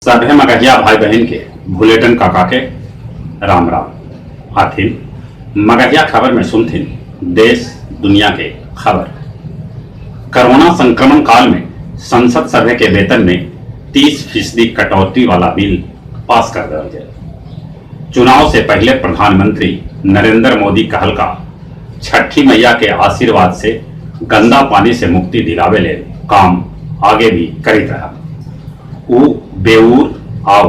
सभे मगहिया भाई बहन के बुलेटिन काका के राम राम आथिन मगहिया खबर में सुनथिन देश दुनिया के खबर। कोरोना संक्रमण काल में संसद सभ्य के वेतन में 30% कटौती वाला बिल पास कर दिया गया। चुनाव से पहले प्रधानमंत्री नरेंद्र मोदी कहलका छठी मैया के आशीर्वाद से गंदा पानी से मुक्ति दिलावे ले काम आगे भी करीत रहा। उ बेऊर और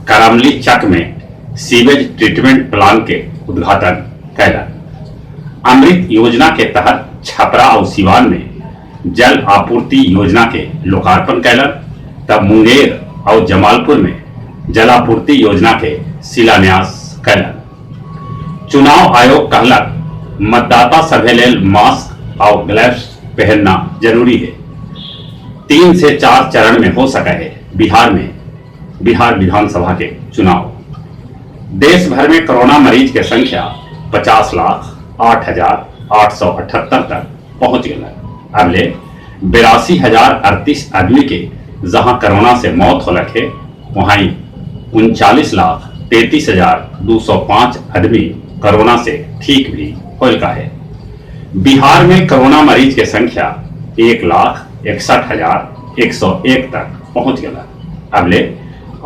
करमली चक में सीवेज ट्रीटमेंट प्लांट के उद्घाटन कैलन। अमृत योजना के तहत छपरा और सिवान में जल आपूर्ति योजना के लोकार्पण कैलन। तब मुंगेर और जमालपुर में जलापूर्ति योजना के शिलान्यास कैलन। चुनाव आयोग कहलक मतदाता सभे लेल मास्क और ग्लव्स पहनना जरूरी है। 3 से 4 चरण में हो सका है बिहार विधानसभा के चुनाव। देश भर में कोरोना मरीज के संख्या 50,08,878 तक पहुंच गया। अगले 82,038 आदमी के जहां कोरोना से मौत होलक है, वहीं 39,33,205 आदमी कोरोना से ठीक भी होलका है। बिहार में कोरोना मरीज की संख्या 1,61,101 तक पहुंच गया। अगले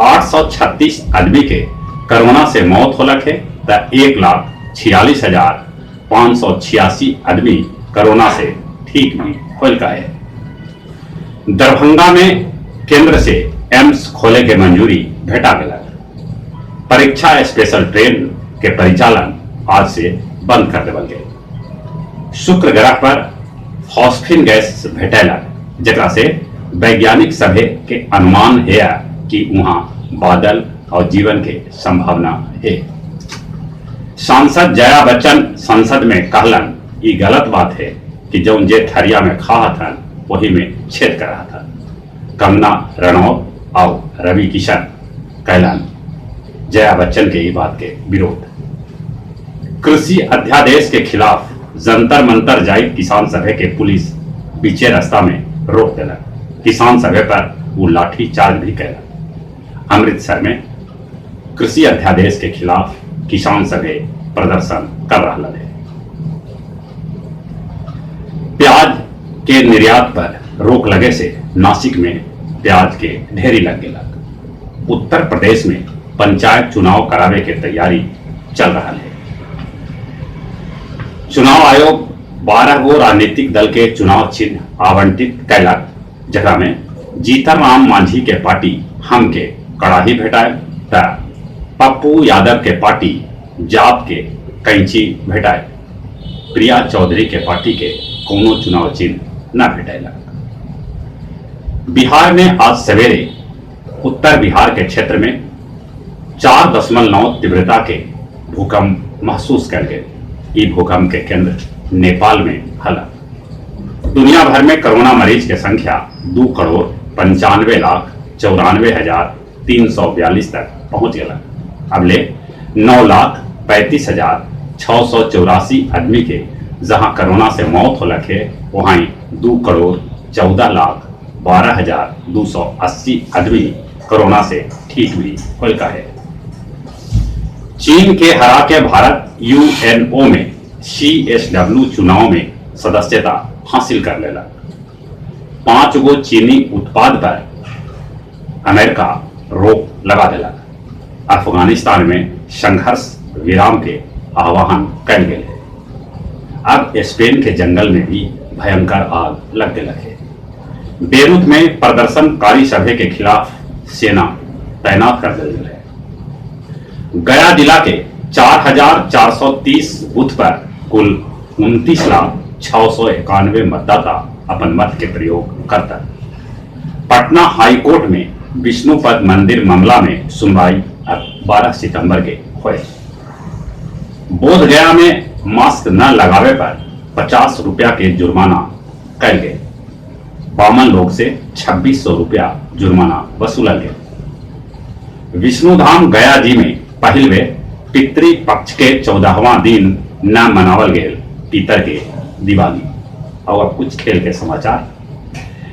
836 आदमी के कोरोना से मौत होलक है, तो 1,46,586 आदमी कोरोना से ठीक भी होलका है। दरभंगा में केंद्र से एम्स खोले के मंजूरी भेटा गया। परीक्षा स्पेशल ट्रेन के परिचालन आज से बंद कर देवल गए। शुक्र ग्रह पर फॉस्फिन गैस भेटेला, जरा से वैज्ञानिक सभे के अनुमान है कि वहां बादल और जीवन के संभावना है। सांसद जया बच्चन संसद में कहलन ये गलत बात है कि जो जे थरिया में खा था वही में छेद कर रहा था। कंगना रनौत और रवि किशन कहलन जया बच्चन के ये बात के विरोध। कृषि अध्यादेश के खिलाफ जंतर मंतर जाई किसान सभे के पुलिस बीचे रास्ता में रोक दिलक। किसान सभे पर वो लाठी चार्ज भी कैला। अमृतसर में कृषि अध्यादेश के खिलाफ किसान सभे प्रदर्शन कर रहा है। प्याज के निर्यात पर रोक लगे से नासिक में प्याज के ढेरी लग गया। उत्तर प्रदेश में पंचायत चुनाव करावे के तैयारी चल रहा है। चुनाव आयोग 12 गो राजनीतिक दल के चुनाव चिन्ह आवंटित कैलक, जगह में जीतन राम मांझी के पार्टी हम के कड़ाही भेटाए, पप्पू यादव के पार्टी जाप के कैंची भेटाए। प्रिया चौधरी के पार्टी के कोनो चुनाव चिन्ह न भेटाएला। बिहार में आज सवेरे उत्तर बिहार के क्षेत्र में 4.9 तीव्रता के भूकंप महसूस कर गए। ये भूकंप के केंद्र नेपाल में हला। दुनिया भर में कोरोना मरीज की संख्या 2,95,94,342 तक पहुंच गया। अगले 9,35,684 आदमी के जहां कोरोना से मौत होलक है, वहीं 2,14,12,280 आदमी कोरोना से ठीक भी होलका है। चीन के हरा के भारत यूएनओ में CSW चुनाव में सदस्यता हासिल कर लेला। 5 गो चीनी उत्पाद पर अमेरिका रोक लगा दिला। अफगानिस्तान में संघर्ष विराम के आह्वान कर गए। अब स्पेन के जंगल में भी भयंकर आग लग गया है। बेरूत में प्रदर्शनकारी सभे के खिलाफ सेना तैनात कर दी है। गया जिला के 4,430 बूथ पर कुल 29,691 मतदाता अपन मत के प्रयोग करता। पटना हाई कोर्ट में विष्णुपद मंदिर मामला में सुनवाई 12 सितंबर के हुए। बोधगया में मास्क न लगावे पर 50 रुपया के जुर्माना कर गए। 52 लोग से 2600 रुपया जुर्माना वसूला गया। विष्णुधाम गया जी में पहल वे पितृ पक्ष के 14वां दिन न मनावल गए पितर के दिवाली। और अब कुछ खेल के समाचार।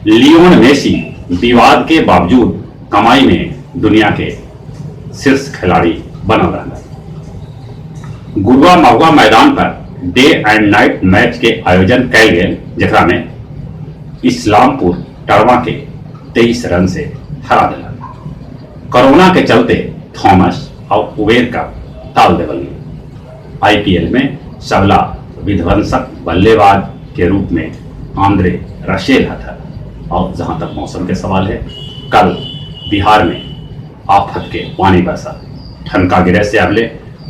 लियोन मेसी विवाद के बावजूद कमाई में दुनिया के शीर्ष खिलाड़ी बनल रहा। गुरुआ महुआ मैदान per day and night match के आयोजन कल गए, जरा में इस्लामपुर टड़वा के 23 रन से हरा दिला। कोरोना के चलते थॉमस और कुबेर का ताल देवल। आईपीएल में सबला विध्वंसक बल्लेबाज के रूप में आंद्रे रसेल था। और जहां तक मौसम के सवाल है, कल बिहार में आफत के पानी बरसा, ठनका गिरे से अगले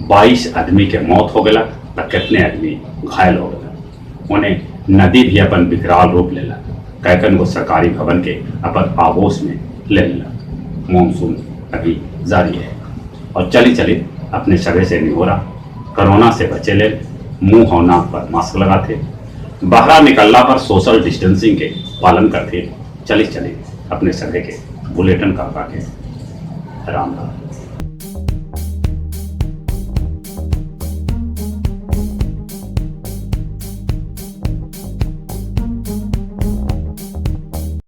22 आदमी के मौत हो गया, तो कितने आदमी घायल हो गए। उन्हें नदी भी अपन विकराल रूप लेला, कैकन को सरकारी भवन के अपन आगोश में ले लेला। मानसून अभी जारी है और चली चली अपने सगे से निहोरा, कोरोना से बचे ले, मुंह और नाक पर मास्क लगाते, बाहर निकलना पर सोशल डिस्टेंसिंग के पालन करते, चली चली अपने सगे के बुलेटिन काका के राम राम।